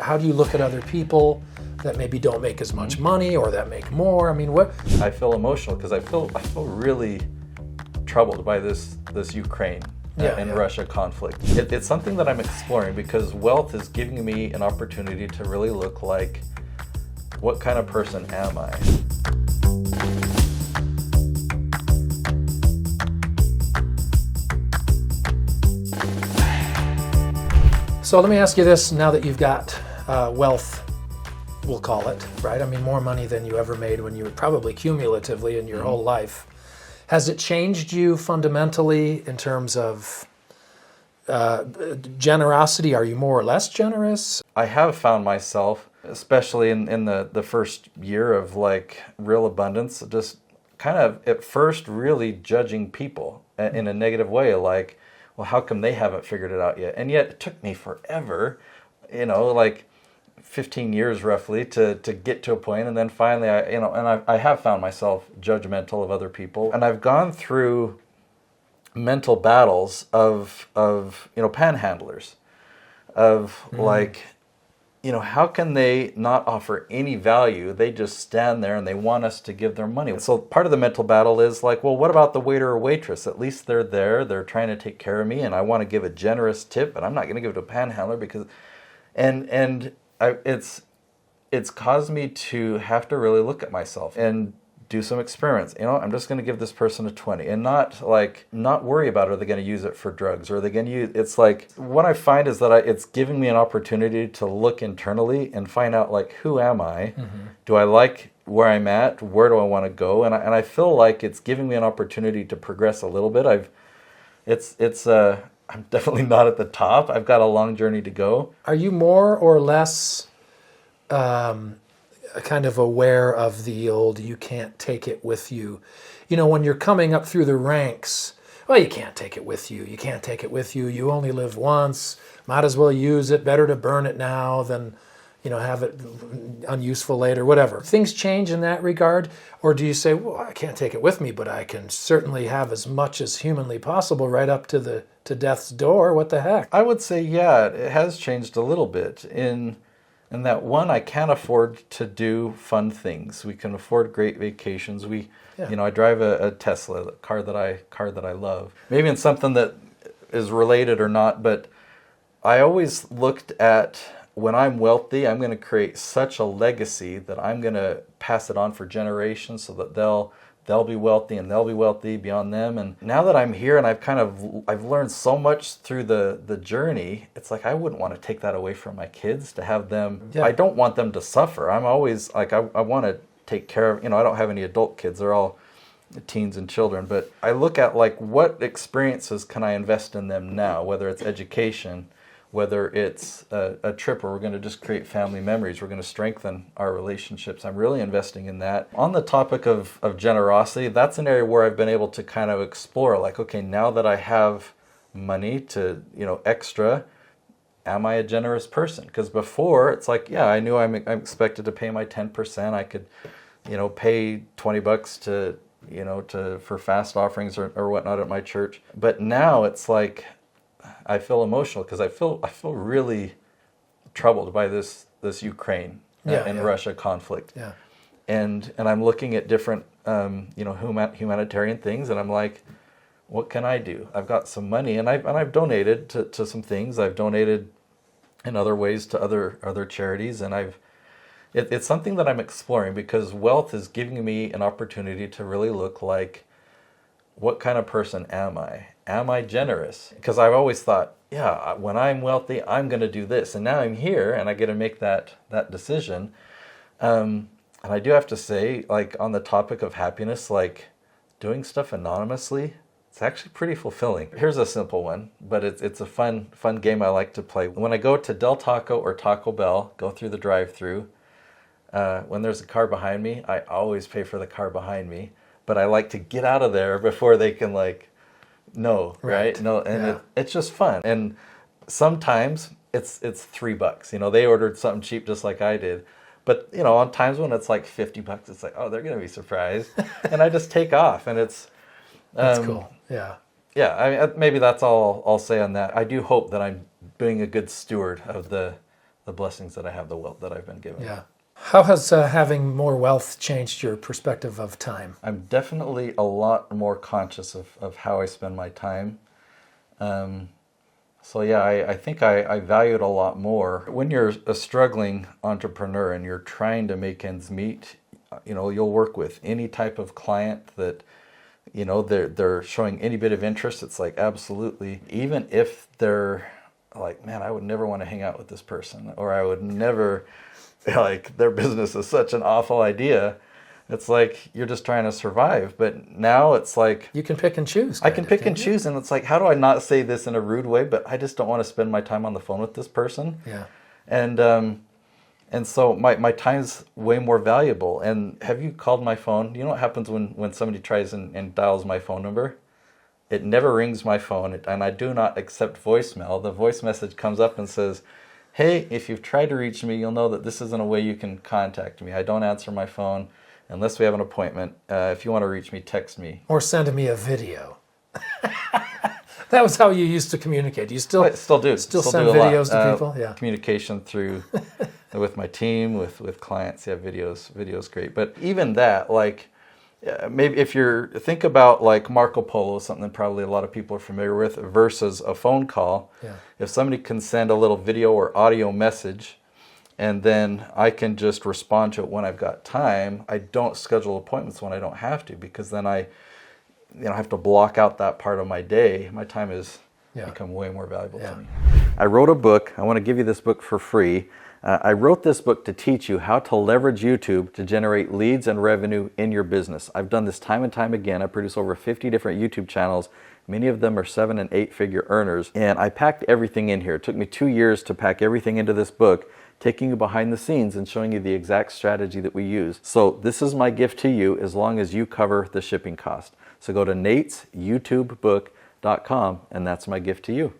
how do you look at other people that maybe don't make as much money or that make more? I mean, what? I feel emotional because I feel really troubled by this Ukraine and Russia conflict. It's something that I'm exploring because wealth is giving me an opportunity to really look like, what kind of person am I? So let me ask you this, now that you've got wealth, we'll call it, right? I mean, more money than you ever made when you were probably cumulatively in your whole life. Has it changed you fundamentally in terms of generosity? Are you more or less generous? I have found myself, especially in the first year of like real abundance, just kind of at first really judging people in a negative way, like, well, how come they haven't figured it out yet? And yet it took me forever, like 15 years roughly to get to a point. And then finally, I have found myself judgmental of other people. And I've gone through mental battles of panhandlers, of like, how can they not offer any value? They just stand there and they want us to give their money. So part of the mental battle is like, well, what about the waiter or waitress? At least they're there, they're trying to take care of me, and I want to give a generous tip, but I'm not going to give it to a panhandler because, it's caused me to have to really look at myself and do some experiments. I'm just going to give this person a 20 and not worry about, are they going to use it for drugs, or are they going to use, it's like, what I find is that it's giving me an opportunity to look internally and find out, like, who am I? Do I like where I'm at? Where do I want to go? And I feel like it's giving me an opportunity to progress a little bit. I'm definitely not at the top. I've got a long journey to go. Are you more or less kind of aware of the old, you can't take it with you? When you're coming up through the ranks, well, you can't take it with you. You can't take it with you. You only live once. Might as well use it. Better to burn it now than, have it unuseful later, whatever. Things change in that regard? Or do you say, well, I can't take it with me, but I can certainly have as much as humanly possible right up to death's door? What the heck? I would say, yeah, it has changed a little bit in that, one, I can't afford to do fun things. We can afford great vacations. I drive a Tesla, a car that I love. Maybe in something that is related or not, but I always looked at, when I'm wealthy, I'm going to create such a legacy that I'm going to pass it on for generations so that they'll be wealthy and they'll be wealthy beyond them. And now that I'm here and I've learned so much through the journey, it's like I wouldn't want to take that away from my kids, to have them. I don't want them to suffer. I'm always like, I want to take care of, I don't have any adult kids. They're all teens and children. But I look at, like, what experiences can I invest in them now, whether it's education, whether it's a trip where we're going to just create family memories, we're going to strengthen our relationships. I'm really investing in that. On the topic of generosity, that's an area where I've been able to kind of explore, like, okay, now that I have money to, extra, am I a generous person? Because before, it's like, yeah, I knew I'm expected to pay my 10%. I could, pay $20 for fast offerings or whatnot at my church. But now it's like, I feel emotional because I feel really troubled by this Ukraine and Russia conflict. Yeah. And I'm looking at different humanitarian things, and I'm like, what can I do? I've got some money, and I've donated to some things. I've donated in other ways to other charities, and it's something that I'm exploring because wealth is giving me an opportunity to really look like, what kind of person am I? Am I generous? Because I've always thought, yeah, when I'm wealthy, I'm going to do this. And now I'm here and I get to make that decision. And I do have to say, like, on the topic of happiness, like, doing stuff anonymously, it's actually pretty fulfilling. Here's a simple one, but it's a fun game I like to play. When I go to Del Taco or Taco Bell, go through the drive-thru, when there's a car behind me, I always pay for the car behind me. But I like to get out of there before they can, like, no, right? No, and it's just fun. And sometimes it's $3. They ordered something cheap just like I did. But, on times when it's like $50, it's like, oh, they're going to be surprised. And I just take off, and it's... That's cool, yeah. Yeah, maybe that's all I'll say on that. I do hope that I'm being a good steward of the the blessings that I have, the wealth that I've been given. Yeah. How has having more wealth changed your perspective of time? I'm definitely a lot more conscious of how I spend my time. So yeah, I think I value it a lot more. When you're a struggling entrepreneur and you're trying to make ends meet, you'll work with any type of client that, they're showing any bit of interest. It's like, absolutely. Even if they're like, man, I would never want to hang out with this person, or I would never, like, their business is such an awful idea. It's like you're just trying to survive. But now it's like you can pick and choose. I can pick and choose, and it's like, how do I not say this in a rude way? But I just don't want to spend my time on the phone with this person. Yeah. And so my time's way more valuable. And have you called my phone? You know what happens when somebody tries and dials my phone number? It never rings my phone, and I do not accept voicemail. The voice message comes up and says, hey, if you've tried to reach me, you'll know that this isn't a way you can contact me. I don't answer my phone unless we have an appointment. If you want to reach me, text me. Or send me a video. That was how you used to communicate. You still I still do. Still send videos to people? Yeah. Communication through with my team, with clients. Yeah, videos great. But even that, like, maybe if think about like Marco Polo, something probably a lot of people are familiar with, versus a phone call. Yeah. If somebody can send a little video or audio message, and then I can just respond to it when I've got time. I don't schedule appointments when I don't have to, because then I have to block out that part of my day. My time has become way more valuable to me. I wrote a book. I want to give you this book for free. I wrote this book to teach you how to leverage YouTube to generate leads and revenue in your business. I've done this time and time again. I produce over 50 different YouTube channels. Many of them are 7- and 8-figure earners. And I packed everything in here. It took me 2 years to pack everything into this book, taking you behind the scenes and showing you the exact strategy that we use. So this is my gift to you, as long as you cover the shipping cost. So go to natesyoutubebook.com, and that's my gift to you.